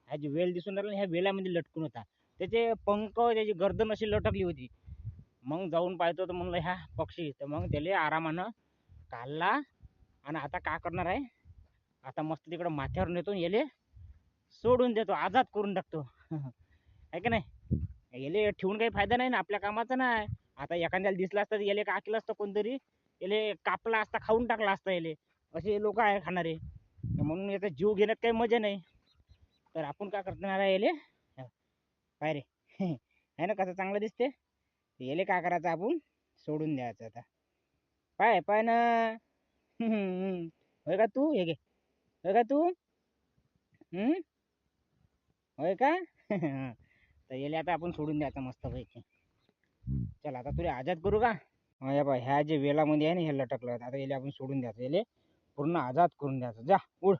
ह्या जी वेल दिसून राहिली ह्या वेलामध्ये लटकून होता. त्याचे पंख त्याची गर्दन अशी लटकली होती. मग जाऊन पाहतो तर म्हणलं ह्या पक्षी, तर मग त्याला आरामानं काढला. आणि आता काय करणार आहे, आता मस्त तिकडं माथ्यावर नेतो याले सोडून देतो, आजाद करून टाकतो. आहे की नाही. याले ठेवून काही फायदा नाही ना, आपल्या कामाचा नाही. आता एखाद्याला दिसला असता याले काय केलं असतं, कोणतरी याले कापला असता, खाऊन टाकला असता याले. असे लोक आहे खाणारे, म्हणून याचा जीव घेण्यात काही मजा नाही. तर आपण काय करणार आहे याले, पाय रे. आहे ना कसं चांगलं दिसते. याले काय करायचं, आपण सोडून द्यायचं आता. पाय पाय ना. होय का तू, हे घे. होय का तू, होय का. तर याले आता आपण सोडून द्यायचं मस्त पैकी. चला आता तुला आजाद करू का. या बा ह्या जे वेलामध्ये आहे ना हे लटकलं, आता याले आपण सोडून द्यायचं, याले पूर्ण आजाद करून द्यायचं. जा उड.